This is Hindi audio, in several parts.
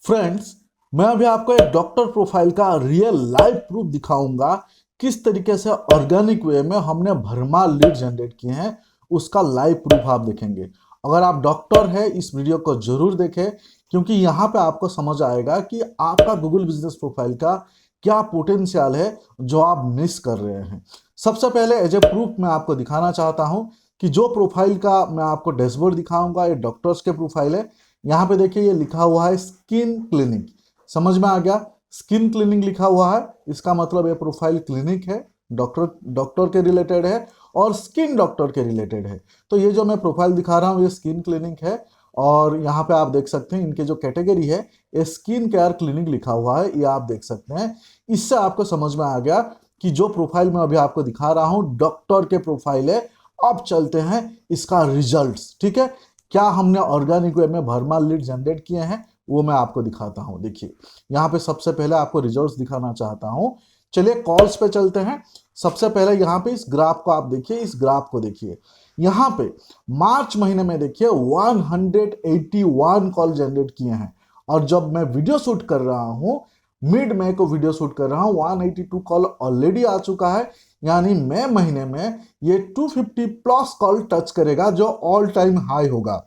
फ्रेंड्स, मैं अभी आपको एक डॉक्टर प्रोफाइल का रियल लाइव प्रूफ दिखाऊंगा किस तरीके से ऑर्गेनिक वे में हमने भरमार लीड जनरेट किए हैं। उसका लाइव प्रूफ आप देखेंगे। अगर आप डॉक्टर है इस वीडियो को जरूर देखें, क्योंकि यहाँ पे आपको समझ आएगा कि आपका गूगल बिजनेस प्रोफाइल का क्या पोटेंशियल है जो आप मिस कर रहे हैं। सबसे पहले एज ए प्रूफ मैं आपको दिखाना चाहता हूँ कि जो प्रोफाइल का मैं आपको डैशबोर्ड दिखाऊंगा ये डॉक्टर्स के प्रोफाइल है। यहाँ पे देखिए ये लिखा हुआ है स्किन क्लिनिक। समझ में आ गया? स्किन क्लिनिक लिखा हुआ है, इसका मतलब ये प्रोफाइल क्लिनिक है, डॉक्टर डॉक्टर के रिलेटेड है और स्किन डॉक्टर के रिलेटेड है। तो ये जो मैं प्रोफाइल दिखा रहा हूँ ये स्किन क्लिनिक है और यहाँ पे आप देख सकते हैं इनके जो कैटेगरी है ये स्किन केयर क्लिनिक लिखा हुआ है, ये आप देख सकते हैं। इससे आपको समझ में आ गया कि जो प्रोफाइल मैं अभी आपको दिखा रहा हूँ डॉक्टर के प्रोफाइल है। अब चलते हैं इसका रिजल्ट्स। ठीक है, क्या हमने ऑर्गेनिक वे में भरमार लीड जनरेट किए हैं वो मैं आपको दिखाता हूं। देखिए यहाँ पे सबसे पहले आपको रिजल्ट्स दिखाना चाहता हूं। चलिए कॉल्स पे चलते हैं। सबसे पहले यहाँ पे इस ग्राफ को आप देखिए, इस ग्राफ को देखिए। यहाँ पे मार्च महीने में देखिए 181 कॉल जनरेट किए हैं और जब मैं वीडियो शूट कर रहा हूँ मिड मई को वीडियो शूट कर रहा हूँ 182 कॉल ऑलरेडी आ चुका है। यानी मई महीने में ये 250 प्लस कॉल टच करेगा जो ऑल टाइम हाई होगा।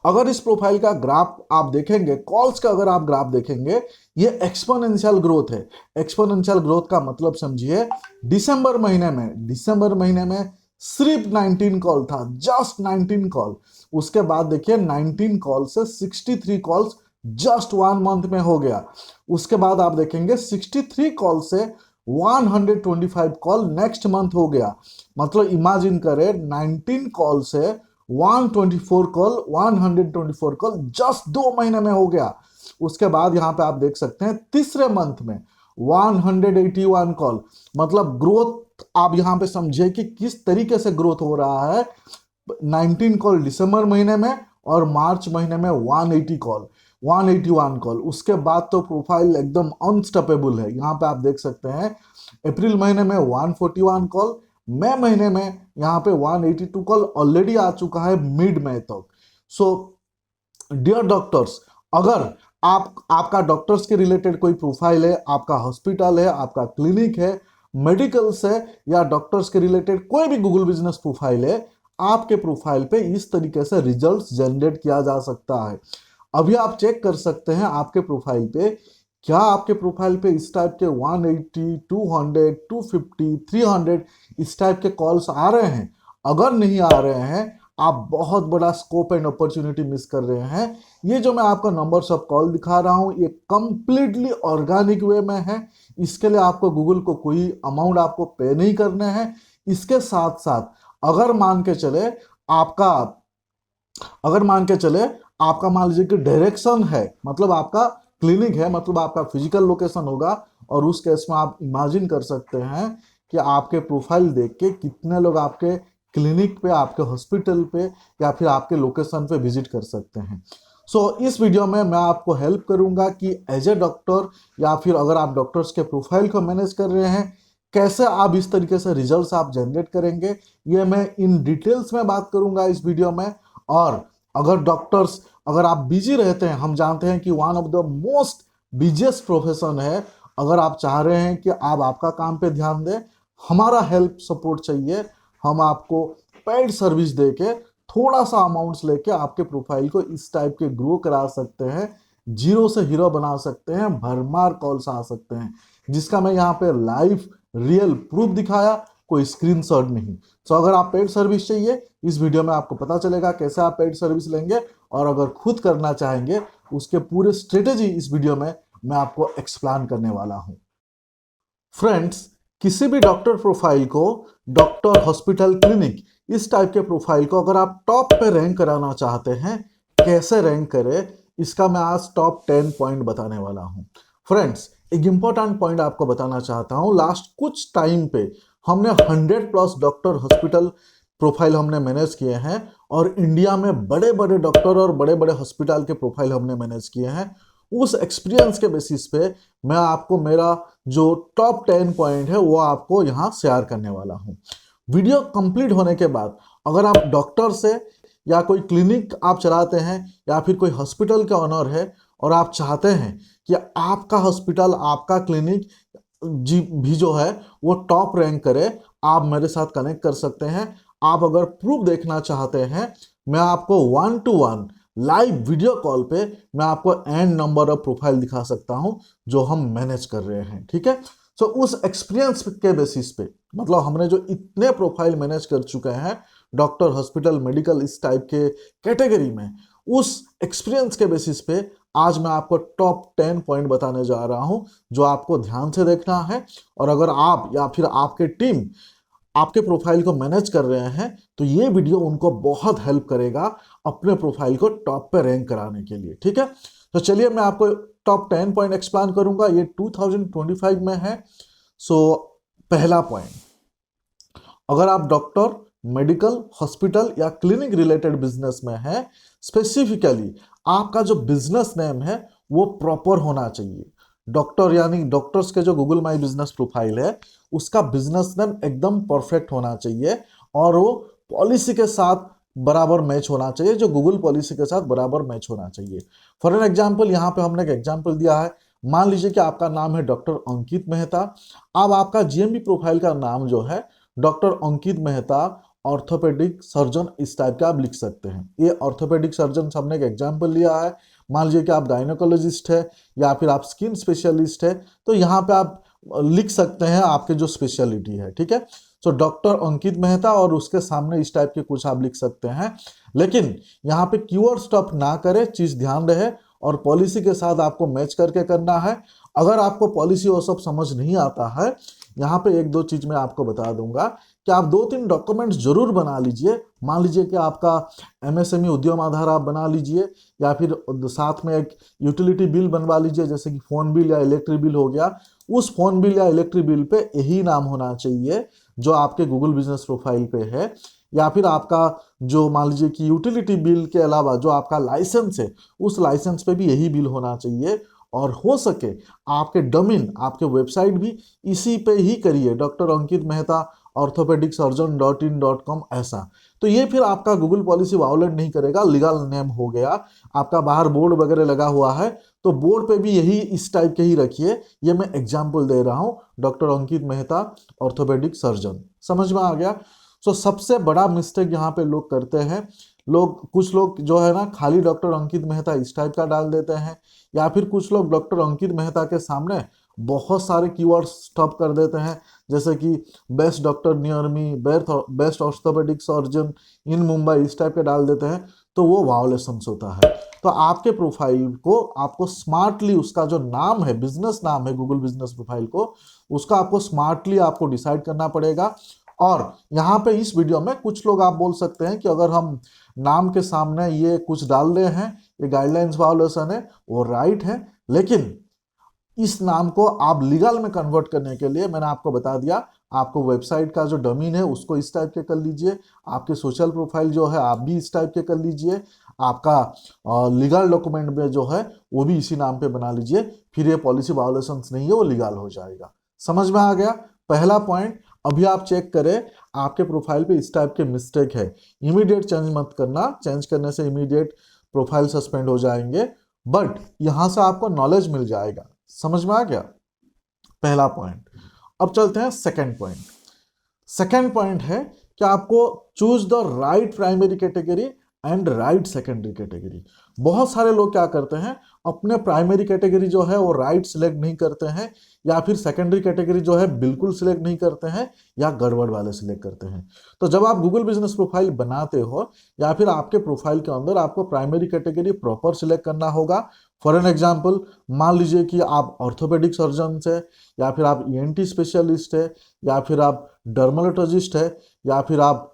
अगर इस प्रोफाइल का ग्राफ आप देखेंगे, कॉल्स का अगर आप ग्राफ देखेंगे, ये एक्सपोनेंशियल ग्रोथ है। एक्सपोनेंशियल ग्रोथ का मतलब समझिए दिसंबर महीने में सिर्फ 19 कॉल था, जस्ट 19 कॉल। उसके बाद देखिए 19 कॉल से 63 कॉल्स जस्ट 1 मंथ में हो गया। उसके बाद आप देखेंगे 63 कॉल से 125 कॉल नेक्स्ट मंथ हो गया। मतलब इमेजिन करें 19 कॉल से 124 कॉल 124 कॉल जस्ट 2 महीने में हो गया। उसके बाद यहां पे आप देख सकते हैं तीसरे मंथ में 181 कॉल। मतलब ग्रोथ आप यहां पे समझे कि किस तरीके से ग्रोथ हो रहा है। 19 कॉल दिसंबर महीने में और मार्च महीने में 180 कॉल 181 कॉल। उसके बाद तो प्रोफाइल एकदम अनस्टॉपेबल है। यहाँ पे आप देख सकते हैं अप्रैल महीने में 141 कॉल, मई महीने में यहाँ पे 182 कॉल ऑलरेडी आ चुका है मिड मई तक। सो डियर डॉक्टर्स, अगर आपका डॉक्टर्स के रिलेटेड कोई प्रोफाइल है, आपका हॉस्पिटल है, आपका क्लिनिक है, मेडिकल से या डॉक्टर्स के रिलेटेड कोई भी गूगल बिजनेस प्रोफाइल है, आपके प्रोफाइल पे इस तरीके से रिजल्ट्स जनरेट किया जा सकता है। अभी आप चेक कर सकते हैं आपके प्रोफाइल पे, क्या आपके प्रोफाइल पे इस टाइप के 180 200 250 300 इस टाइप के कॉल्स आ रहे हैं? अगर नहीं आ रहे हैं आप बहुत बड़ा स्कोप एंड अपॉर्चुनिटी मिस कर रहे हैं। ये जो मैं आपको नंबर्स ऑफ कॉल दिखा रहा हूँ ये कंप्लीटली ऑर्गेनिक वे में है। इसके लिए आपको गूगल को कोई अमाउंट आपको पे नहीं करने हैं। इसके साथ साथ अगर मान के चले आपका अगर मान के चले आपका मान लीजिए कि डायरेक्शन है, मतलब आपका क्लिनिक है, मतलब आपका फिजिकल लोकेशन होगा, और उस केस में आप इमेजिन कर सकते हैं कि आपके प्रोफाइल देख के कितने लोग आपके क्लिनिक पे, आपके हॉस्पिटल पे या फिर आपके लोकेशन पे विजिट कर सकते हैं। इस वीडियो में मैं आपको हेल्प करूंगा कि एज ए डॉक्टर या फिर अगर आप डॉक्टर्स के प्रोफाइल को मैनेज कर रहे हैं कैसे आप इस तरीके से रिजल्ट्स आप जनरेट करेंगे, ये मैं इन डिटेल्स में बात करूंगा इस वीडियो में। और अगर आप बिजी रहते हैं, हम जानते हैं कि one of the most busiest profession है। अगर आप चाह रहे हैं कि आप आपका काम पे ध्यान दें, हमारा हेल्प सपोर्ट चाहिए, हम आपको पेड सर्विस देके थोड़ा सा अमाउंट्स लेके आपके प्रोफाइल को इस टाइप के ग्रो करा सकते हैं, जीरो से हीरो बना सकते हैं, भरमार कॉल्स आ सकते हैं, जिसका मैं यहाँ पे लाइव रियल प्रूफ दिखाया, कोई स्क्रीनशॉट नहीं। अगर आप पेड सर्विस चाहिए इस वीडियो में आपको पता चलेगा कैसे आप पेड सर्विस लेंगे, और अगर खुद करना चाहेंगे उसके पूरे स्ट्रेटेजी इस वीडियो में मैं आपको एक्सप्लेन करने वाला हूं। फ्रेंड्स, किसी भी डॉक्टर प्रोफाइल को, डॉक्टर, हॉस्पिटल, क्लिनिक इस टाइप के प्रोफाइल को अगर आप टॉप पे रैंक कराना चाहते हैं, कैसे रैंक करें, इसका मैं आज टॉप 10 पॉइंट बताने वाला हूं। फ्रेंड्स, एक इंपॉर्टेंट पॉइंट आपको बताना चाहता हूं। लास्ट कुछ टाइम पे हमने 100 प्लस डॉक्टर, हॉस्पिटल प्रोफाइल हमने मैनेज किए हैं और इंडिया में बड़े बड़े डॉक्टर और बड़े बड़े हॉस्पिटल के प्रोफाइल हमने मैनेज किए हैं। उस एक्सपीरियंस के बेसिस पे मैं आपको मेरा जो टॉप 10 पॉइंट है वो आपको यहाँ शेयर करने वाला हूँ। वीडियो कंप्लीट होने के बाद अगर आप डॉक्टर से या कोई क्लिनिक आप चलाते हैं या फिर कोई हॉस्पिटल के ऑनर है, और आप चाहते हैं कि आपका हॉस्पिटल, आपका क्लिनिक जी भी जो है वो टॉप रैंक करे, आप मेरे साथ कनेक्ट कर सकते हैं। आप अगर प्रूफ देखना चाहते हैं, मैं आपको 1-to-1 लाइव वीडियो कॉल पे मैं आपको एंड नंबर ऑफ प्रोफाइल दिखा सकता हूं जो हम मैनेज कर रहे हैं, ठीक है। सो उस एक्सपीरियंस के बेसिस पे, मतलब हमने जो इतने प्रोफाइल मैनेज कर चुके हैं डॉक्टर, हॉस्पिटल, मेडिकल, इस टाइप के कैटेगरी में, उस एक्सपीरियंस के बेसिस पे आज मैं आपको टॉप 10 पॉइंट बताने जा रहा हूं जो आपको ध्यान से देखना है। और अगर आप या फिर आपके टीम आपके प्रोफाइल को मैनेज कर रहे हैं तो ये वीडियो उनको बहुत हेल्प करेगा अपने प्रोफाइल को टॉप पे रैंक कराने के लिए, ठीक है। तो चलिए मैं आपको टॉप 10 पॉइंट एक्सप्लेन करूंगा, ये 2025 में है। सो पहला पॉइंट, अगर आप डॉक्टर, मेडिकल, हॉस्पिटल या क्लिनिक रिलेटेड बिजनेस में है, स्पेसिफिकली आपका जो बिजनेस नेम है वो प्रॉपर होना चाहिए। डॉक्टर यानी डॉक्टर्स के जो गूगल माई बिजनेस प्रोफाइल है उसका बिजनेस नेम एकदम परफेक्ट होना चाहिए और वो पॉलिसी के साथ बराबर मैच होना चाहिए, जो गूगल पॉलिसी के साथ बराबर मैच होना चाहिए। फॉर एन एग्जाम्पल, यहाँ पे हमने एक एग्जाम्पल दिया है। मान लीजिए कि आपका नाम है डॉक्टर अंकित मेहता। अब आपका जीएमबी प्रोफाइल का नाम जो है डॉक्टर अंकित मेहता ऑर्थोपेडिक सर्जन, इस टाइप का आप लिख सकते हैं। ये ऑर्थोपेडिक सर्जन हमने एक एग्जाम्पल लिया है। मान लीजिए कि आप गायनोकोलॉजिस्ट है या फिर आप स्किन स्पेशलिस्ट है, तो यहाँ पे आप लिख सकते हैं आपके जो स्पेशलिटी है, ठीक है। सो डॉक्टर अंकित मेहता और उसके सामने इस टाइप के कुछ आप लिख सकते हैं, लेकिन यहाँ पे कीवर्ड स्टॉप ना करें, चीज ध्यान रहे और पॉलिसी के साथ आपको मैच करके करना है। अगर आपको पॉलिसी वो सब समझ नहीं आता है, यहाँ पे एक दो चीज मैं आपको बता दूंगा कि आप 2-3 डॉक्यूमेंट्स जरूर बना लीजिए। मान लीजिए कि आपका एमएसएमई उद्यम आधार आप बना लीजिए, या फिर साथ में एक यूटिलिटी बिल बनवा लीजिए, जैसे कि फोन बिल या इलेक्ट्रिक बिल हो गया। उस फोन बिल या इलेक्ट्रिक बिल पे यही नाम होना चाहिए जो आपके गूगल बिजनेस प्रोफाइल पे है। या फिर आपका जो मान लीजिए कि यूटिलिटी बिल के अलावा जो आपका लाइसेंस है उस लाइसेंस पे भी यही बिल होना चाहिए। और हो सके आपके डोमेन, आपके वेबसाइट भी इसी पे ही करिए, डॉक्टर अंकित मेहता ऑर्थोपेडिक सर्जन .in.com ऐसा। तो ये फिर आपका गूगल पॉलिसी वायोलेट नहीं करेगा, लीगल नेम हो गया। आपका बाहर बोर्ड वगैरह लगा हुआ है तो बोर्ड पे भी यही इस टाइप के ही रखिए। ये मैं एग्जाम्पल दे रहा हूँ, डॉक्टर अंकित मेहता ऑर्थोपेडिक सर्जन। समझ में आ गया। सो सबसे बड़ा मिस्टेक यहाँ पे लोग करते हैं, कुछ लोग जो है ना खाली डॉक्टर अंकित मेहता इस टाइप का डाल देते हैं, या फिर कुछ लोग डॉक्टर अंकित मेहता के सामने बहुत सारे कीवर्ड्स स्टॉप कर देते हैं, जैसे कि best doctor near me, best orthopaedic surgeon इन मुंबई, इस टाइप के डाल देते हैं। तो वो वायोलेशंस होता है। तो आपके प्रोफाइल को आपको स्मार्टली, उसका जो नाम है, बिजनेस नाम है गूगल बिजनेस प्रोफाइल को, उसका आपको स्मार्टली आपको डिसाइड करना पड़ेगा। और यहाँ पे इस वीडियो में कुछ लोग आप बोल सकते हैं कि अगर हम नाम के सामने ये कुछ डाल रहे हैं, ये गाइडलाइंस वायोलेशन है, वो राइट है, लेकिन इस नाम को आप लीगल में कन्वर्ट करने के लिए मैंने आपको बता दिया, आपको वेबसाइट का जो डोमेन है उसको इस टाइप के कर लीजिए, आपके सोशल प्रोफाइल जो है आप भी इस टाइप के कर लीजिए, आपका लीगल डॉक्यूमेंट में जो है वो भी इसी नाम पे बना लीजिए। फिर ये पॉलिसी वायोलेशंस नहीं है, वो लीगल हो जाएगा। समझ में आ गया पहला पॉइंट। अभी आप चेक करें आपके प्रोफाइल पे इस टाइप के मिस्टेक है, इमीडिएट चेंज मत करना, चेंज करने से इमीडिएट प्रोफाइल सस्पेंड हो जाएंगे, बट यहां से आपको नॉलेज मिल जाएगा। समझ में आ गया पहला पॉइंट। अब चलते हैं सेकंड पॉइंट। सेकंड पॉइंट है कि आपको choose the right primary category and right secondary category. बहुत सारे लोग क्या करते हैं, अपने प्राइमरी कैटेगरी जो है वो राइट सिलेक्ट नहीं करते हैं, या फिर सेकेंडरी कैटेगरी जो है बिल्कुल सिलेक्ट नहीं करते हैं, या गड़बड़ वाले सिलेक्ट करते हैं। तो जब आप गूगल बिजनेस प्रोफाइल बनाते हो या फिर आपके प्रोफाइल के अंदर आपको प्राइमरी कैटेगरी प्रॉपर सिलेक्ट करना होगा। फॉर एन एग्जाम्पल, मान लीजिए कि आप ऑर्थोपेडिक सर्जन है, या फिर आप ईएनटी स्पेशलिस्ट है, या फिर आप डर्मेटोलॉजिस्ट है, या फिर आप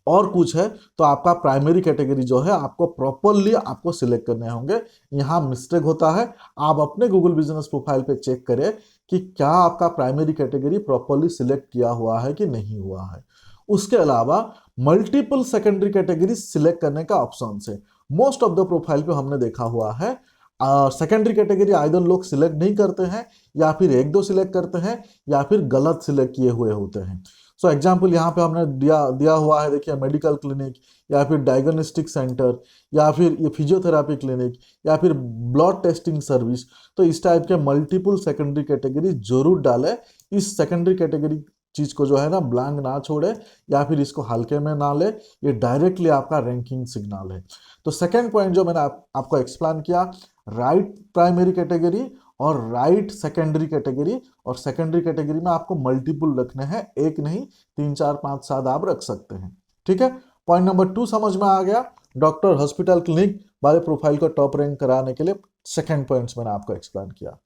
और कुछ है, तो आपका प्राइमरी कैटेगरी जो है आपको प्रॉपरली आपको सिलेक्ट करने होंगे। यहाँ मिस्टेक होता है, आप अपने गूगल बिजनेस प्रोफाइल पे चेक करें कि क्या आपका प्राइमरी कैटेगरी प्रॉपरली सिलेक्ट किया हुआ है कि नहीं हुआ है। उसके अलावा मल्टीपल सेकेंडरी कैटेगरी सिलेक्ट करने का ऑप्शन है। मोस्ट ऑफ द प्रोफाइल पे हमने देखा हुआ है सेकेंडरी कैटेगरी आइदर लोग सिलेक्ट नहीं करते हैं, या फिर एक दो सिलेक्ट करते हैं, या फिर गलत सिलेक्ट किए हुए होते हैं। सो एग्जाम्पल यहाँ पे हमने दिया दिया हुआ है, देखिए मेडिकल क्लिनिक या फिर डायग्नोस्टिक सेंटर या फिर ये फिजियोथेरापी क्लिनिक या फिर ब्लड टेस्टिंग सर्विस। तो इस टाइप के मल्टीपल सेकेंडरी कैटेगरी जरूर डालें। इस सेकेंडरी कैटेगरी चीज को जो है ना ब्लैंक ना छोड़े या फिर इसको हल्के में ना ले, ये डायरेक्टली आपका रैंकिंग सिग्नल है। तो सेकेंड पॉइंट जो मैंने आपको एक्सप्लेन किया, राइट प्राइमरी कैटेगरी और राइट सेकेंडरी कैटेगरी, और सेकेंडरी कैटेगरी में आपको मल्टीपल रखने हैं, एक नहीं 3 4 5 7 आप रख सकते हैं। ठीक है, पॉइंट नंबर 2 समझ में आ गया। डॉक्टर, हॉस्पिटल, क्लिनिक वाले प्रोफाइल को टॉप रैंक कराने के लिए सेकेंड पॉइंट्स मैंने आपको एक्सप्लेन किया।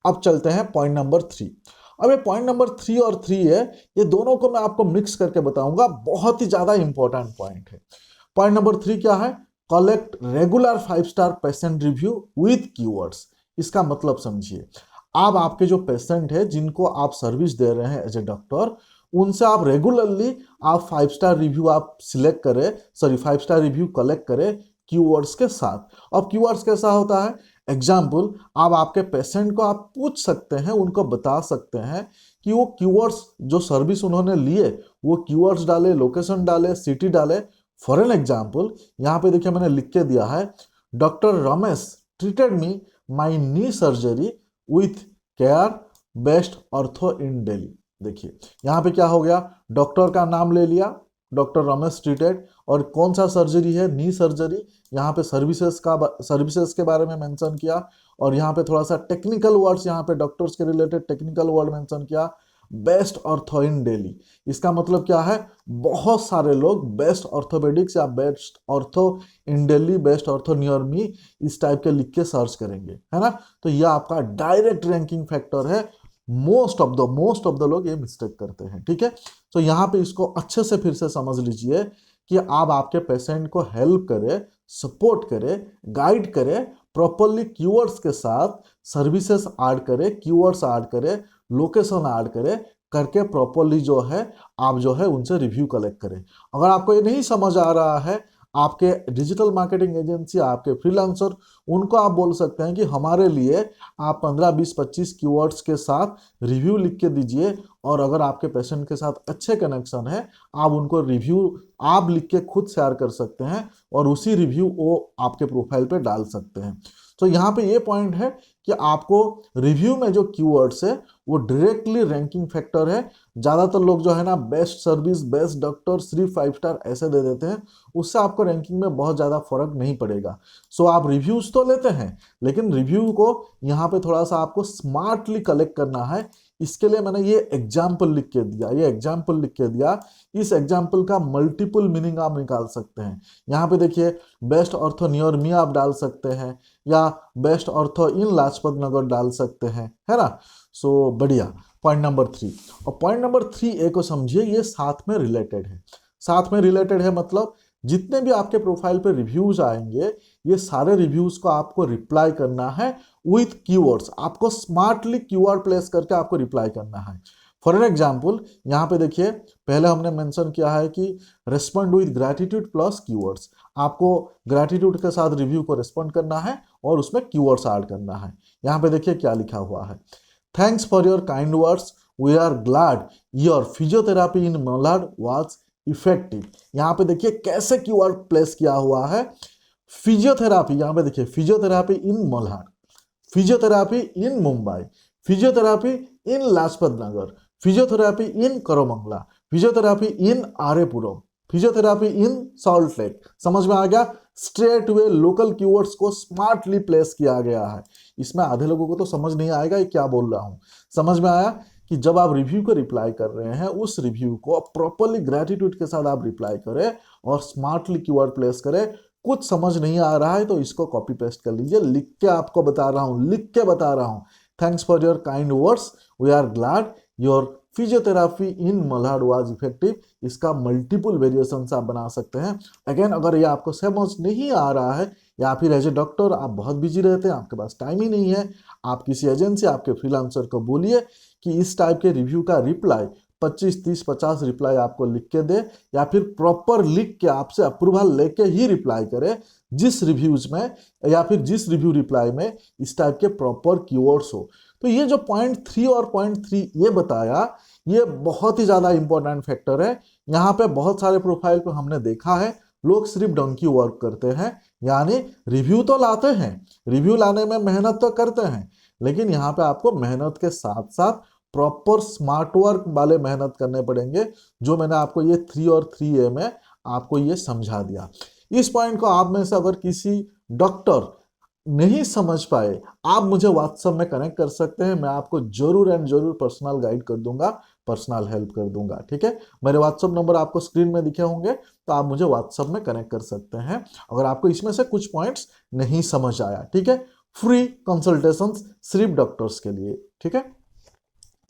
अब चलते हैं पॉइंट नंबर 3। अब ये पॉइंट नंबर 3 और 3 है, ये दोनों को मैं आपको मिक्स करके बताऊंगा, बहुत ही ज्यादा इंपॉर्टेंट पॉइंट है। पॉइंट नंबर 3 क्या है? Collect regular 5 star patient review with keywords. इसका मतलब समझिए, आप आपके जो पेशेंट है जिनको आप सर्विस दे रहे हैं एज ए डॉक्टर, उनसे आप रेगुलरली आप 5 स्टार रिव्यू आप सिलेक्ट करें, 5 स्टार रिव्यू कलेक्ट करें कीवर्ड्स के साथ। अब कीवर्ड्स कैसा होता है? एग्जाम्पल, आप आपके पेशेंट को आप पूछ सकते हैं, उनको बता सकते हैं कि वो कीवर्ड्स जो सर्विस उन्होंने लिए वो कीवर्ड्स डाले, लोकेशन डाले, सिटी डाले। फॉर एन एग्जाम्पल, यहाँ पे देखिए मैंने लिख के दिया है, doctor Ramesh treated me my knee surgery with care best ortho in Delhi. देखिए यहाँ पे क्या हो गया, डॉक्टर का नाम ले लिया, डॉक्टर रमेश ट्रीटेड, और कौन सा सर्जरी है? नी सर्जरी। यहाँ पे सर्विसेज के बारे में मेंशन किया, और यहाँ पे थोड़ा सा टेक्निकल वर्ड्स, यहाँ पे डॉक्टर्स के रिलेटेड टेक्निकल वर्ड मेंशन किया, बेस्ट ऑर्थो इन दिल्ली। इसका मतलब क्या है? बहुत सारे लोग बेस्ट ऑर्थोपेडिक्स या best ortho in Delhi, best ortho near me इस टाइप के लिख के सर्च करेंगे, है ना। तो यह आपका डायरेक्ट रैंकिंग फैक्टर है। मोस्ट ऑफ द लोग ये मिस्टेक करते हैं। ठीक है, तो यहाँ पे इसको अच्छे से फिर से समझ लीजिए कि आप आपके पेशेंट को हेल्प करें, सपोर्ट करें, गाइड करें, प्रॉपरली कीवर्ड्स के साथ सर्विसेज ऐड करें, कीवर्ड्स ऐड करें, लोकेशन ऐड करें, करके प्रॉपरली जो है आप जो है उनसे रिव्यू कलेक्ट करें। अगर आपको ये नहीं समझ आ रहा है, आपके डिजिटल मार्केटिंग एजेंसी, आपके फ्रीलांसर, उनको आप बोल सकते हैं कि हमारे लिए आप 15 20 25 कीवर्ड्स के साथ रिव्यू लिख के दीजिए, और अगर आपके पेशेंट के साथ अच्छे कनेक्शन है, आप उनको रिव्यू आप लिख के खुद शेयर कर सकते हैं, और उसी रिव्यू वो आपके प्रोफाइल पे डाल सकते हैं। तो यहाँ पे ये पॉइंट है कि आपको रिव्यू में जो कीवर्ड्स है वो डायरेक्टली रैंकिंग फैक्टर है। ज़्यादातर लोग जो है ना बेस्ट सर्विस, बेस्ट डॉक्टर, सिर्फ 5 स्टार ऐसे दे देते हैं, उससे आपको रैंकिंग में बहुत ज़्यादा फर्क नहीं पड़ेगा। सो आप रिव्यूज़ तो लेते हैं, लेकिन रिव्यू को यहाँ पे थोड़ा सा आपको स्मार्टली कलेक्ट करना है। इसके लिए मैंने ये एग्जाम्पल लिख के दिया, ये एग्जाम्पल लिख के दिया। इस एग्जाम्पल का मल्टीपल मीनिंग आप निकाल सकते हैं। यहाँ पे देखिए, बेस्ट ऑर्थो नियर मी आप डाल सकते हैं, या बेस्ट ऑर्थो इन लाजपत नगर डाल सकते हैं, है ना। सो बढ़िया, पॉइंट नंबर 3। और पॉइंट नंबर 3A को समझिए, ये साथ में रिलेटेड है। साथ में रिलेटेड है मतलब जितने भी आपके प्रोफाइल पे रिव्यूज आएंगे, ये सारे रिव्यूज को आपको रिप्लाई करना है विथ कीवर्ड्स। आपको स्मार्टली कीवर्ड प्लेस करके आपको रिप्लाई करना है। फॉर एन एग्जाम्पल, यहाँ पे देखिए, पहले हमने मेंशन किया है कि respond with gratitude plus keywords. आपको ग्रैटिट्यूड के साथ रिव्यू को रेस्पॉन्ड करना है और उसमें कीवर्ड्स ऐड करना है। यहाँ पे देखिए क्या लिखा हुआ है, thanks for your kind words, we are glad your physiotherapy in Malad was effective. यहाँ पे देखिए कैसे कीवर्ड प्लेस किया हुआ है, फिजियोथेरापी। यहाँ पे देखिए physiotherapy in Malhar, physiotherapy in Mumbai, physiotherapy in Lajpat Nagar, physiotherapy in Koramangala, physiotherapy in Arepuram, physiotherapy in Salt Lake. समझ में आ गया? स्ट्रेट वे लोकल कीवर्ड्स को स्मार्टली प्लेस किया गया है। इसमें आधे लोगों को तो समझ नहीं आएगा ये क्या बोल रहा हूं। समझ में आया कि जब आप रिव्यू को रिप्लाई कर रहे हैं, उस रिव्यू को प्रॉपरली ग्रेटिट्यूड के साथ आप रिप्लाई करें और स्मार्टली कीवर्ड प्लेस करें। कुछ समझ नहीं आ रहा है तो इसको कॉपी पेस्ट कर लीजिए, लिख के आपको बता रहा हूं, लिख के बता रहा हूं, thanks for your kind words, we are glad your physiotherapy in Malhar was effective. इसका मल्टीपल वेरिएशन आप बना सकते हैं। अगेन, अगर ये आपको समझ नहीं आ रहा है, या फिर एज ए डॉक्टर आप बहुत बिजी रहते हैं, आपके पास टाइम ही नहीं है, आप किसी एजेंसी, आपके फ्रीलांसर को बोलिए कि इस टाइप के रिव्यू का रिप्लाई 25, 30, 50 रिप्लाई आपको लिख के दे, या फिर प्रॉपर लिख के आपसे अप्रूवल लेके ही रिप्लाई करे जिस रिव्यूज में या फिर जिस रिव्यू रिप्लाई में इस टाइप के प्रॉपर कीवर्ड्स हो। तो ये जो पॉइंट 3 और पॉइंट 3 ये बताया, ये बहुत ही ज्यादा इंपॉर्टेंट फैक्टर है। यहाँ पे बहुत सारे प्रोफाइल पे हमने देखा है लोग सिर्फ डंकी वर्क करते हैं, यानी रिव्यू तो लाते हैं, रिव्यू लाने में मेहनत तो करते हैं, लेकिन यहाँ पे आपको मेहनत के साथ साथ प्रॉपर स्मार्ट वर्क वाले मेहनत करने पड़ेंगे, जो मैंने आपको ये 3 और 3A में आपको ये समझा दिया। इस पॉइंट को आप में से अगर किसी डॉक्टर नहीं समझ पाए, आप मुझे व्हाट्सएप में कनेक्ट कर सकते हैं, मैं आपको जरूर एंड जरूर पर्सनल गाइड कर दूंगा, पर्सनल हेल्प कर दूंगा। ठीक है, मेरे व्हाट्सएप नंबर आपको स्क्रीन में दिखे होंगे, तो आप मुझे व्हाट्सएप में कनेक्ट कर सकते हैं अगर आपको इसमें से कुछ पॉइंट्स नहीं समझ आया। ठीक है, फ्री कंसल्टेशन सिर्फ डॉक्टर्स के लिए। ठीक है,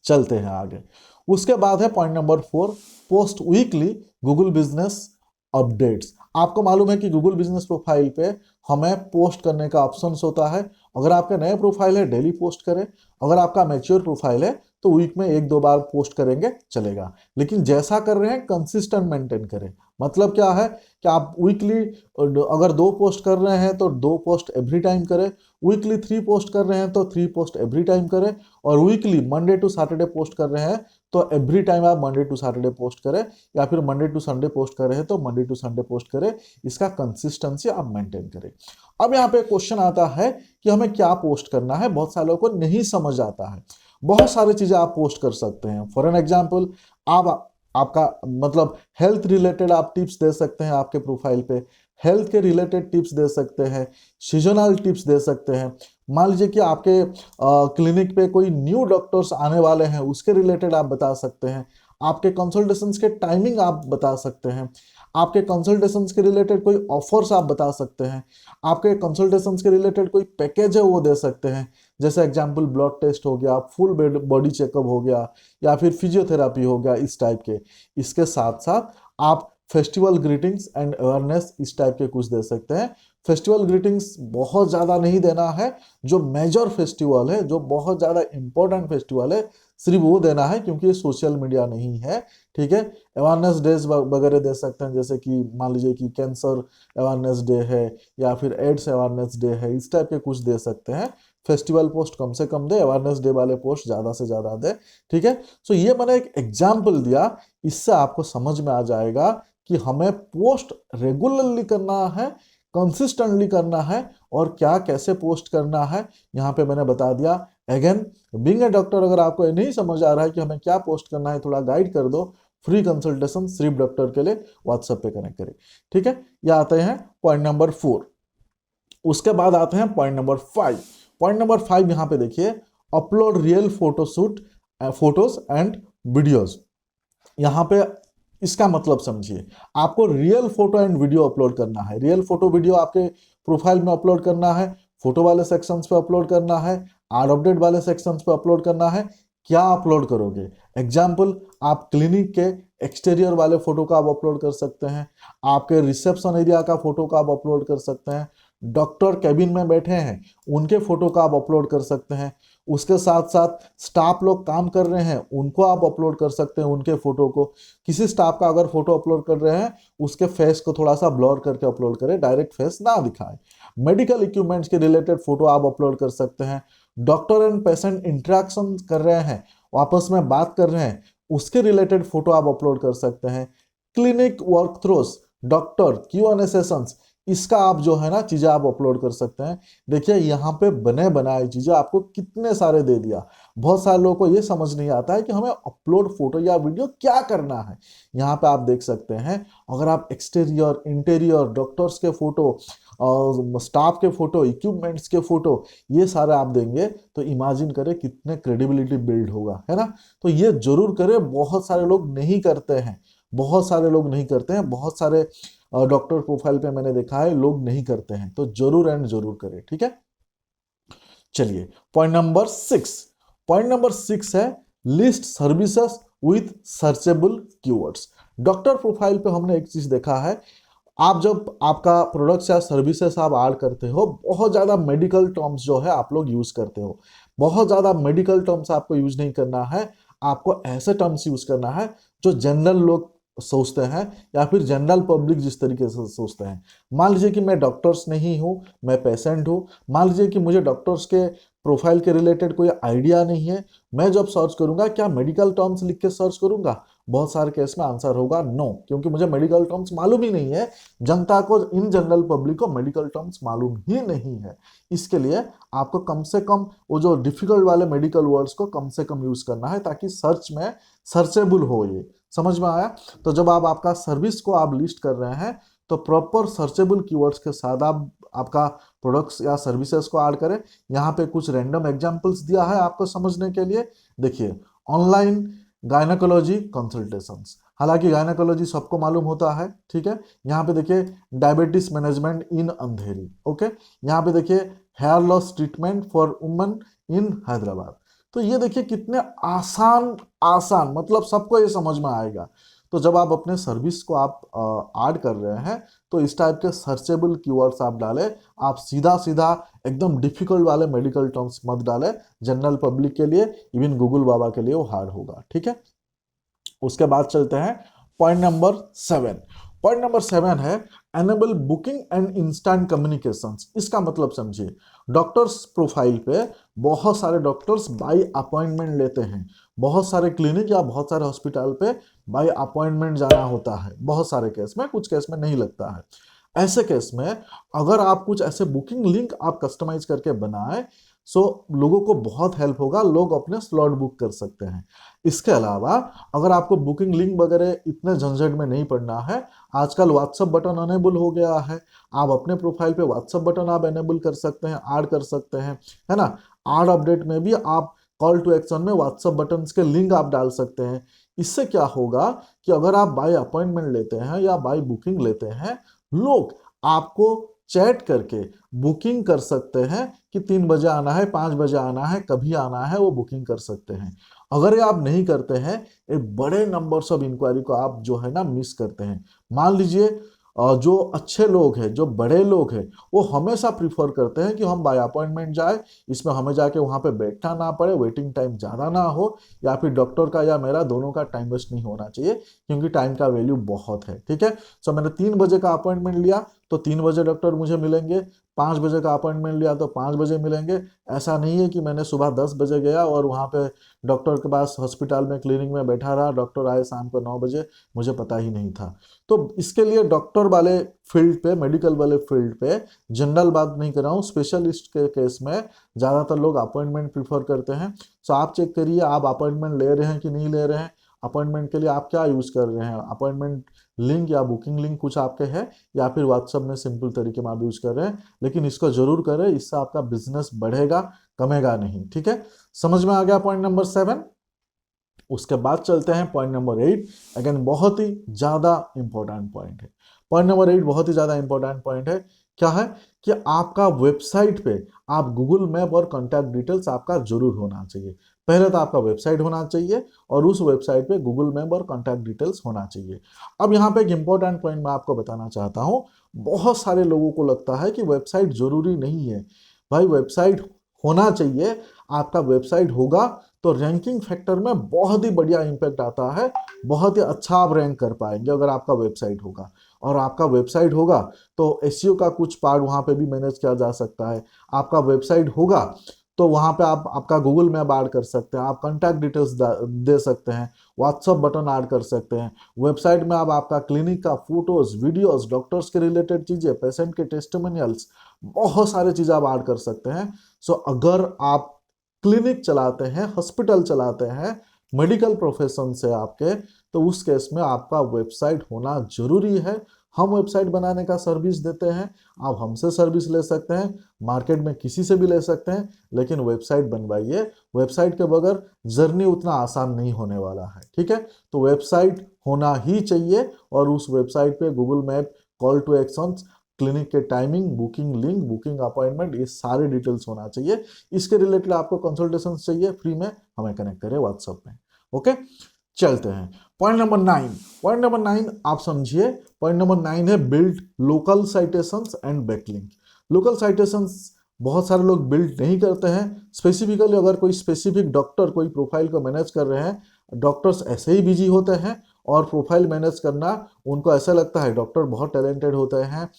चलते हैं आगे। उसके बाद है point number 4, post weekly Google business updates. आपको मालूम है कि गूगल बिजनेस प्रोफाइल पे हमें पोस्ट करने का ऑप्शन होता है। अगर आपका नया प्रोफाइल है डेली पोस्ट करें, अगर आपका मैच्योर प्रोफाइल है तो वीक में 1-2 बार पोस्ट करेंगे चलेगा, लेकिन जैसा कर रहे हैं कंसिस्टेंट मेंटेन करें। मतलब क्या है कि आप वीकली अगर 2 पोस्ट कर रहे हैं तो 2 पोस्ट एवरी टाइम करें, वीकली 3 पोस्ट कर रहे हैं तो 3 पोस्ट एवरी टाइम करें, और weekly Monday to Saturday post कर रहे हैं तो एवरी टाइम आप मंडे टू सैटरडे पोस्ट करें, या फिर मंडे टू संडे पोस्ट कर रहे हैं तो मंडे टू संडे पोस्ट करें। इसका कंसिस्टेंसी आप मेंटेन करें। अब यहाँ पे क्वेश्चन आता है कि हमें क्या पोस्ट करना है, बहुत सारे लोगों को नहीं समझ आता है। बहुत सारी चीजें आप पोस्ट कर सकते हैं। फॉर एन एग्जाम्पल, आप आपका मतलब हेल्थ रिलेटेड आप टिप्स दे सकते हैं, आपके प्रोफाइल पे हेल्थ के रिलेटेड टिप्स दे सकते हैं, सीजनल टिप्स दे सकते हैं। मान लीजिए कि आपके क्लिनिक पे कोई न्यू डॉक्टर्स आने वाले हैं, उसके रिलेटेड आप बता सकते हैं। आपके कंसल्टेशंस के टाइमिंग आप बता सकते हैं, आपके कंसल्टेशंस के रिलेटेड कोई ऑफर्स आप बता सकते हैं, आपके कंसल्टेशंस के रिलेटेड कोई पैकेज है वो दे सकते हैं। जैसे एग्जांपल ब्लड टेस्ट हो गया, फुल बॉडी चेकअप हो गया, या फिर फिजियोथेरापी हो गया, इस टाइप के। इसके साथ साथ आप फेस्टिवल ग्रीटिंग्स एंड अवेयरनेस इस टाइप के कुछ दे सकते हैं। फेस्टिवल ग्रीटिंग्स बहुत ज़्यादा नहीं देना है, जो मेजर फेस्टिवल है, जो बहुत ज़्यादा इंपॉर्टेंट फेस्टिवल है, सिर्फ वो देना है, क्योंकि ये सोशल मीडिया नहीं है। ठीक है, अवेयरनेस डेज वगैरह दे सकते हैं, जैसे कि मान लीजिए कि कैंसर अवेयरनेस डे है या फिर एड्स अवेयरनेस डे है, इस टाइप के कुछ दे सकते हैं। फेस्टिवल पोस्ट कम से कम दे, अवेयरनेस डे वाले पोस्ट ज़्यादा से ज़्यादा दे। ठीक है, सो ये मैंने एक एग्जाम्पल दिया, इससे आपको समझ में आ जाएगा कि हमें पोस्ट रेगुलरली करना है, कंसिस्टेंटली करना है, और क्या कैसे पोस्ट करना है यहाँ पे मैंने बता दिया। अगेन, बीइंग ए डॉक्टर, अगर आपको नहीं समझ आ रहा है कि हमें क्या पोस्ट करना है, थोड़ा गाइड कर दो। फ्री कंसल्टेशन सिर्फ डॉक्टर के लिए, व्हाट्सएप पे कनेक्ट करें। ठीक है, ये आते हैं पॉइंट नंबर 4। उसके बाद आते हैं पॉइंट नंबर 5। पॉइंट नंबर 5 यहाँ पे देखिए, upload real photoshoot photos and videos. यहाँ पे इसका मतलब समझिए, आपको real photo and video upload करना है। रियल फोटो वीडियो आपके प्रोफाइल में अपलोड करना है, फोटो वाले सेक्शंस पे अपलोड करना है, आर अपडेट वाले सेक्शंस पे अपलोड करना है। क्या अपलोड करोगे? एग्जाम्पल, आप क्लिनिक के एक्सटीरियर वाले फोटो का आप अपलोड कर सकते हैं, आपके रिसेप्शन एरिया का फोटो का आप अपलोड कर सकते हैं, डॉक्टर कैबिन में बैठे हैं उनके फोटो का आप अपलोड कर सकते हैं, उसके साथ साथ स्टाफ लोग काम कर रहे हैं उनको आप अपलोड कर सकते हैं, उनके फोटो को। किसी स्टाफ का अगर फोटो अपलोड कर रहे हैं, उसके फेस को थोड़ा सा ब्लर करके अपलोड करें, डायरेक्ट फेस ना दिखाएं। मेडिकल इक्विपमेंट्स के रिलेटेड फोटो आप अपलोड कर सकते हैं। डॉक्टर एंड पेशेंट इंटरेक्शन कर रहे हैं, आपस में बात कर रहे हैं, उसके रिलेटेड फोटो आप अपलोड कर सकते हैं। Clinic work throws, doctor Q&A sessions, इसका आप जो है ना चीजें आप अपलोड कर सकते हैं। देखिए यहाँ पे बने बनाए चीजें आपको कितने सारे दे दिया। बहुत सारे लोगों को ये समझ नहीं आता है कि हमें अपलोड फोटो या वीडियो क्या करना है। यहाँ पे आप देख सकते हैं, अगर आप एक्सटीरियर, इंटीरियर, डॉक्टर्स के फोटो और स्टाफ के फोटो, इक्विपमेंट्स के फोटो, ये सारे आप देंगे तो इमेजिन करें कितने क्रेडिबिलिटी बिल्ड होगा, है ना। तो ये जरूर करें, बहुत सारे लोग नहीं करते हैं, बहुत सारे लोग नहीं करते हैं, बहुत सारे डॉक्टर प्रोफाइल पे मैंने देखा है लोग नहीं करते हैं, तो जरूर एंड जरूर करें। ठीक है, चलिए पॉइंट नंबर 6। पॉइंट नंबर 6 है list services with searchable keywords. Doctor profile पे हमने एक चीज देखा है, आप जब आपका प्रोडक्ट्स या सर्विसेज आप ऐड करते हो, बहुत ज़्यादा मेडिकल टर्म्स जो है आप लोग यूज़ करते हो। बहुत ज़्यादा मेडिकल टर्म्स आपको यूज नहीं करना है, आपको ऐसे टर्म्स यूज करना है जो जनरल लोग सोचते हैं या फिर जनरल पब्लिक जिस तरीके से सोचते हैं। मान लीजिए कि मैं डॉक्टर्स नहीं हूँ, मैं पेशेंट हूँ। मान लीजिए कि मुझे डॉक्टर्स के प्रोफाइल के रिलेटेड कोई आइडिया नहीं है। मैं जब सर्च करूंगा, क्या मेडिकल टर्म्स लिख के सर्च करूंगा? बहुत सारे केस में आंसर होगा नो, क्योंकि मुझे मेडिकल टर्म्स मालूम ही नहीं है। जनता को, इन जनरल पब्लिक को मेडिकल टर्म्स मालूम ही नहीं है। इसके लिए आपको कम से कम वो जो डिफिकल्ट वाले मेडिकल वर्ड्स को कम से कम यूज करना है, ताकि सर्च में सर्चेबल हो। ये समझ में आया? तो जब आप आपका सर्विस को आप लिस्ट कर रहे हैं, तो प्रॉपर सर्चेबल कीवर्ड्स के साथ आप आपका प्रोडक्ट्स या सर्विसेज को ऐड करें। यहाँ पे कुछ रैंडम एग्जांपल्स दिया है आपको समझने के लिए। देखिए, ऑनलाइन गायनेकोलॉजी कंसल्टेशंस, हालांकि गायनेकोलॉजी सबको मालूम होता है, ठीक है। यहाँ पे देखिए diabetes management in Andheri, okay. यहाँ पे देखिए hair loss treatment for women in Hyderabad. तो ये देखिए कितने आसान आसान, मतलब सबको ये समझ में आएगा। तो जब आप अपने सर्विस को आप ऐड कर रहे हैं, तो इस टाइप के सर्चेबल कीवर्ड्स आप डालें। आप सीधा सीधा एकदम डिफिकल्ट वाले मेडिकल टर्म्स मत डालें। जनरल पब्लिक के लिए, इवन गूगल बाबा के लिए वो हार्ड होगा, ठीक है। उसके बाद चलते हैं पॉइंट नंबर 7। पॉइंट नंबर 7 है enable booking and instant communications. इसका मतलब समझिए, डॉक्टर्स प्रोफाइल पे बहुत सारे डॉक्टर्स बाय अपॉइंटमेंट लेते हैं। बहुत सारे क्लिनिक या बहुत सारे हॉस्पिटल पे बाय अपॉइंटमेंट जाना होता है। बहुत सारे केस में, कुछ केस में नहीं लगता है। ऐसे केस में अगर आप कुछ ऐसे बुकिंग लिंक आप कस्टमाइज करके बनाए, सो लोगों को बहुत हेल्प होगा, लोग अपने स्लॉट बुक कर सकते हैं। इसके अलावा अगर आपको बुकिंग लिंक वगैरह इतने झंझट में नहीं पड़ना है, आजकल व्हाट्सअप बटन अनेबल हो गया है। आप अपने प्रोफाइल पे व्हाट्सअप बटन आप एनेबल कर सकते हैं, ऐड कर सकते हैं, है ना। ऐड अपडेट में भी आप कॉल टू एक्शन में व्हाट्सअप बटन के लिंक आप डाल सकते हैं। इससे क्या होगा कि अगर आप बाय अपॉइंटमेंट लेते हैं या बाय बुकिंग लेते हैं, लोग आपको चैट करके बुकिंग कर सकते हैं कि 3 बजे आना है, 5 बजे आना है, कभी आना है, वो बुकिंग कर सकते हैं। अगर ये आप नहीं करते हैं, एक बड़े नंबर्स ऑफ इंक्वायरी को आप जो है ना मिस करते हैं। मान लीजिए जो अच्छे लोग हैं, जो बड़े लोग हैं, वो हमेशा प्रिफर करते हैं कि हम बाय अपॉइंटमेंट जाए। इसमें हमें जाके वहाँ पे बैठना ना पड़े, वेटिंग टाइम ज़्यादा ना हो, या फिर डॉक्टर का या मेरा दोनों का टाइम वेस्ट नहीं होना चाहिए, क्योंकि टाइम का वैल्यू बहुत है, ठीक है। सो मैंने 3 बजे का अपॉइंटमेंट लिया तो 3 बजे डॉक्टर मुझे मिलेंगे। 5 बजे का अपॉइंटमेंट लिया तो 5 बजे मिलेंगे। ऐसा नहीं है कि मैंने सुबह 10 बजे गया और वहाँ पे डॉक्टर के पास हॉस्पिटल में क्लिनिक में बैठा रहा, डॉक्टर आए शाम को 9 बजे, मुझे पता ही नहीं था। तो इसके लिए डॉक्टर वाले फील्ड पे, मेडिकल वाले फील्ड पे, जनरल बात नहीं कर रहा हूँ, स्पेशलिस्ट के केस में ज़्यादातर लोग अपॉइंटमेंट प्रीफर करते हैं। सो आप चेक करिए आप अपॉइंटमेंट ले रहे हैं कि नहीं ले रहे हैं। अपॉइंटमेंट के लिए आप क्या यूज़ कर रहे हैं? अपॉइंटमेंट लिंक या बुकिंग लिंक कुछ आपके है, या फिर व्हाट्सएप में सिंपल तरीके में आप यूज कर रहे हैं। लेकिन इसको जरूर करें, इससे आपका बिजनेस बढ़ेगा, कमेगा नहीं, ठीक है। समझ में आ गया पॉइंट नंबर 7? उसके बाद चलते हैं पॉइंट नंबर 8। अगेन बहुत ही ज्यादा इंपॉर्टेंट पॉइंट है। पॉइंट नंबर 8 बहुत ही ज्यादा इंपॉर्टेंट पॉइंट है। क्या है कि आपका वेबसाइट पे आप गूगल मैप और कॉन्टैक्ट डिटेल्स आपका जरूर होना चाहिए। पहले तो आपका वेबसाइट होना चाहिए और उस वेबसाइट पे गूगल मैप और कॉन्टैक्ट डिटेल्स होना चाहिए। अब यहाँ पे एक इंपॉर्टेंट पॉइंट मैं आपको बताना चाहता हूँ। बहुत सारे लोगों को लगता है कि वेबसाइट जरूरी नहीं है। भाई वेबसाइट होना चाहिए। आपका वेबसाइट होगा तो रैंकिंग फैक्टर में बहुत ही बढ़िया इंपैक्ट आता है। बहुत ही अच्छा आप रैंक कर पाएंगे अगर आपका वेबसाइट होगा। और आपका वेबसाइट होगा तो एसईओ का कुछ पार्ट वहाँ पे भी मैनेज किया जा सकता है। आपका वेबसाइट होगा तो वहाँ पे आप आपका गूगल मैप ऐड कर सकते हैं, आप कॉन्टैक्ट डिटेल्स दे सकते हैं, व्हाट्सअप बटन ऐड कर सकते हैं। वेबसाइट में आप आपका क्लिनिक का फोटोज, वीडियोस, डॉक्टर्स के रिलेटेड चीज़ें, पेशेंट के टेस्टिमोनियल्स, बहुत सारे चीज़ें आप ऐड कर सकते हैं। सो अगर आप क्लिनिक चलाते हैं, हॉस्पिटल चलाते हैं, मेडिकल प्रोफेशन से आपके, तो उस केस में आपका वेबसाइट होना जरूरी है। हम वेबसाइट बनाने का सर्विस देते हैं। आप हमसे सर्विस ले सकते हैं, मार्केट में किसी से भी ले सकते हैं, लेकिन वेबसाइट बनवाइए। वेबसाइट के बगैर जर्नी उतना आसान नहीं होने वाला है, ठीक है। तो वेबसाइट होना ही चाहिए और उस वेबसाइट पे Google map, call to actions, clinic के timing, booking link, booking appointment, ये सारे डिटेल्स होना चाहिए। इसके रिलेटेड आपको कंसल्टेशन चाहिए फ्री में, हमें कनेक्ट करें व्हाट्सएप में, ओके। चलते हैं पॉइंट नंबर 9। पॉइंट नंबर 9 आप समझिए। पॉइंट नंबर 9 है build local citations and backlink. Local citations बहुत सारे लोग बिल्ड नहीं करते हैं। स्पेसिफिकली अगर कोई स्पेसिफिक डॉक्टर कोई प्रोफाइल को मैनेज कर रहे हैं, डॉक्टर्स ऐसे ही बिजी होते हैं और प्रोफाइल मैनेज करना उनको ऐसा लगता है डॉक्टर बहुत टैलेंटेड होते हैं।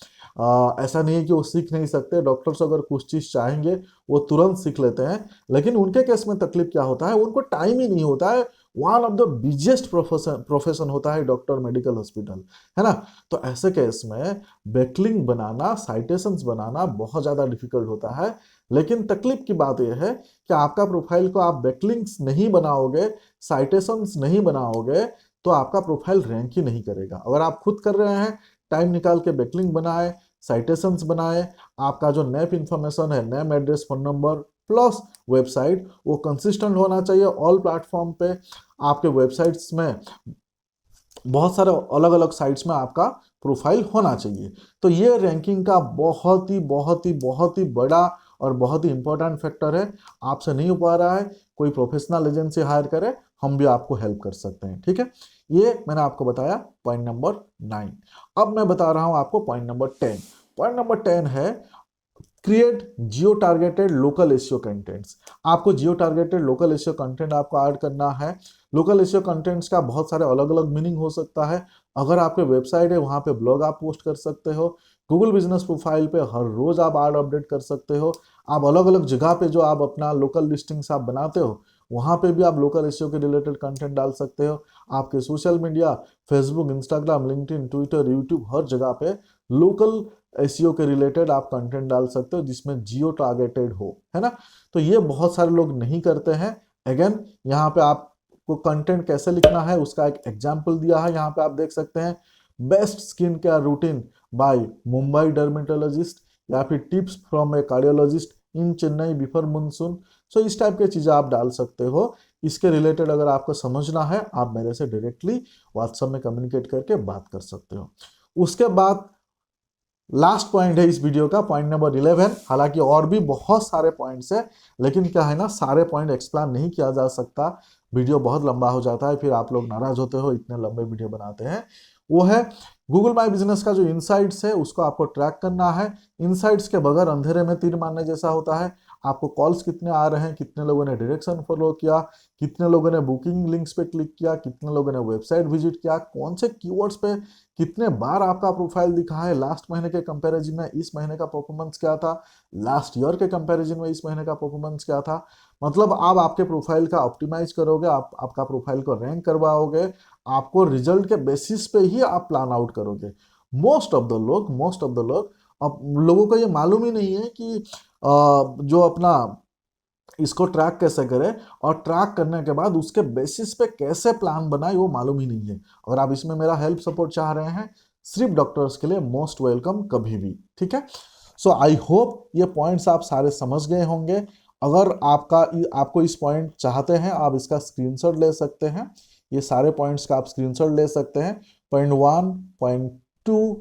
ऐसा नहीं है कि वो सीख नहीं सकते, डॉक्टर्स अगर कुछ चीज़ चाहेंगे वो तुरंत सीख लेते हैं। लेकिन उनके केस में तकलीफ क्या होता है, उनको टाइम ही नहीं होता है। One of the biggest profession होता है डॉक्टर मेडिकल हॉस्पिटल, है ना। तो ऐसे केस में बैकलिंक बनाना, साइटेशंस बनाना बहुत ज़्यादा डिफिकल्ट होता है। लेकिन तकलीफ की बात यह है कि आपका प्रोफाइल को आप बैकलिंक्स नहीं बनाओगे, साइटेशंस नहीं बनाओगे, तो आपका प्रोफाइल रैंक ही नहीं करेगा। अगर आप खुद कर रहे हैं, टाइम निकाल के बैकलिंक बनाए, साइटेशंस बनाए, आपका जो नेम इंफॉर्मेशन है, name, address, phone number plus website, वो कंसिस्टेंट होना चाहिए ऑल प्लेटफॉर्म पे। आपके वेबसाइट्स में बहुत सारे अलग अलग साइट्स में आपका प्रोफाइल होना चाहिए। तो ये रैंकिंग का बहुत ही बड़ा और बहुत ही इंपॉर्टेंट फैक्टर है। आपसे नहीं हो पा रहा है, कोई प्रोफेशनल एजेंसी हायर करे, हम भी आपको हेल्प कर सकते हैं, ठीक है। ये मैंने आपको बताया पॉइंट नंबर 9। अब मैं बता रहा हूं आपको पॉइंट नंबर 10। पॉइंट नंबर 10 है क्रिएट जियो टारगेटेड लोकल एसईओ कंटेंट्स। आपको जियो टारगेटेड लोकल एसईओ कंटेंट आपको ऐड करना है। लोकल एसईओ कंटेंट्स का बहुत सारे अलग अलग मीनिंग हो सकता है। अगर आपके वेबसाइट है, वहां पे ब्लॉग आप पोस्ट कर सकते हो। गूगल बिजनेस प्रोफाइल पे हर रोज आप ऐड अपडेट कर सकते हो। आप अलग अलग जगह पे जो आप अपना लोकल लिस्टिंग्स आप बनाते हो, वहां पे भी आप लोकल एसईओ के रिलेटेड कंटेंट डाल सकते हो। आपके social media, Facebook, Instagram, LinkedIn, Twitter, YouTube, हर जगह पे लोकल एसईओ के रिलेटेड आप कंटेंट डाल सकते हो जिसमें जियो टारगेटेड हो, है ना। तो ये बहुत सारे लोग नहीं करते हैं। अगेन, यहाँ पे आपको कंटेंट कैसे लिखना है उसका एक एग्जाम्पल दिया है, यहाँ पे आप देख सकते हैं। Best skin care routine by Mumbai dermatologist, या फिर tips from a cardiologist in Chennai before monsoon. So इस टाइप की चीजें आप डाल सकते हो। इसके रिलेटेड अगर आपको समझना है, आप मेरे से डायरेक्टली व्हाट्सएप में कम्युनिकेट करके बात कर सकते हो। उसके बाद लास्ट पॉइंट है इस वीडियो का, पॉइंट नंबर 11। हालांकि और भी बहुत सारे पॉइंट्स है, लेकिन क्या है ना, सारे पॉइंट एक्सप्लेन नहीं किया जा सकता, वीडियो बहुत लंबा हो जाता है, फिर आप लोग नाराज होते हो इतने लंबे वीडियो बनाते हैं। वो है गूगल माई बिजनेस का जो इनसाइट्स है उसको आपको ट्रैक करना है। इनसाइट्स के बगैर अंधेरे में तीर मारने जैसा होता है। आपको कॉल्स कितने आ रहे हैं, कितने लोगों ने डायरेक्शन फॉलो किया, कितने लोगों ने बुकिंग लिंक्स पे क्लिक किया, कितने लोगों ने वेबसाइट विजिट किया, कौन से कीवर्ड्स पे कितने बार आपका प्रोफाइल दिखा है, लास्ट महीने के कंपैरिजन में इस महीने का परफॉर्मेंस क्या था, लास्ट ईयर के कंपैरिजन में इस महीने का परफॉर्मेंस क्या था। मतलब आप आपके प्रोफाइल का ऑप्टिमाइज करोगे, आप आपका प्रोफाइल को रैंक करवाओगे, आपको रिजल्ट के बेसिस पे ही आप प्लान आउट करोगे। मोस्ट ऑफ द लोग अब लोगों को ये मालूम ही नहीं है कि जो अपना इसको ट्रैक कैसे करें, और ट्रैक करने के बाद उसके बेसिस पे कैसे प्लान बनाए वो मालूम ही नहीं है। अगर आप इसमें मेरा हेल्प सपोर्ट चाह रहे हैं, सिर्फ डॉक्टर्स के लिए मोस्ट वेलकम कभी भी, ठीक है। सो आई होप ये पॉइंट्स आप सारे समझ गए होंगे। अगर आपको इस पॉइंट चाहते हैं, आप इसका स्क्रीनशॉट ले सकते हैं। ये सारे पॉइंट्स का आप स्क्रीनशॉट ले सकते हैं। पॉइंट 1, पॉइंट 2,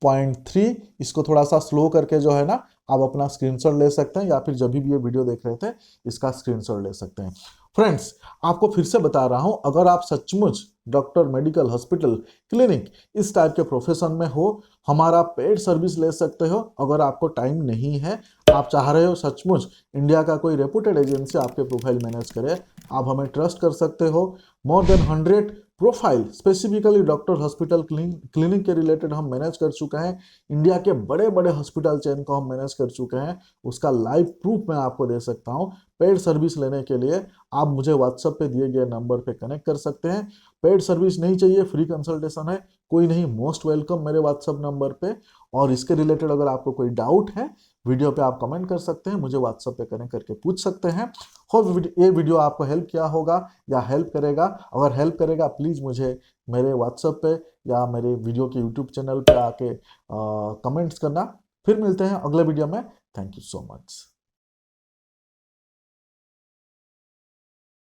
पॉइंट 3, इसको थोड़ा सा स्लो करके जो है ना, आप अपना स्क्रीनशॉट ले सकते हैं, या फिर जब भी ये वीडियो देख रहे थे इसका स्क्रीनशॉट ले सकते हैं। फ्रेंड्स, आपको फिर से बता रहा हूं, अगर आप सचमुच डॉक्टर, मेडिकल, हॉस्पिटल, क्लिनिक इस टाइप के प्रोफेशन में हो, हमारा पेड सर्विस ले सकते हो। अगर आपको टाइम नहीं है, आप चाह रहे हो सचमुच इंडिया का कोई रेपुटेड एजेंसी आपके प्रोफाइल मैनेज करे, आप हमें ट्रस्ट कर सकते हो। More than 100 profile specifically doctor, hospital, clinic के रिलेटेड हम मैनेज कर चुके हैं। इंडिया के बड़े बड़े हॉस्पिटल चेन को हम मैनेज कर चुके हैं। उसका लाइव प्रूफ मैं आपको दे सकता हूं। पेड सर्विस लेने के लिए आप मुझे व्हाट्सएप पे दिए गए नंबर पे कनेक्ट कर सकते हैं। पेड सर्विस नहीं चाहिए, फ्री कंसल्टेशन है, कोई नहीं, मोस्ट वेलकम मेरे व्हाट्सएप नंबर पे। और इसके रिलेटेड अगर आपको कोई डाउट है, वीडियो पे आप कमेंट कर सकते हैं, मुझे व्हाट्सएप पे कनेक्ट करके पूछ सकते हैं। होप ये वीडियो आपको हेल्प किया होगा या हेल्प करेगा। अगर हेल्प करेगा, प्लीज़ मुझे मेरे व्हाट्सएप पे या मेरे वीडियो के यूट्यूब चैनल पे आके कमेंट्स करना। फिर मिलते हैं अगले वीडियो में। Thank you so much.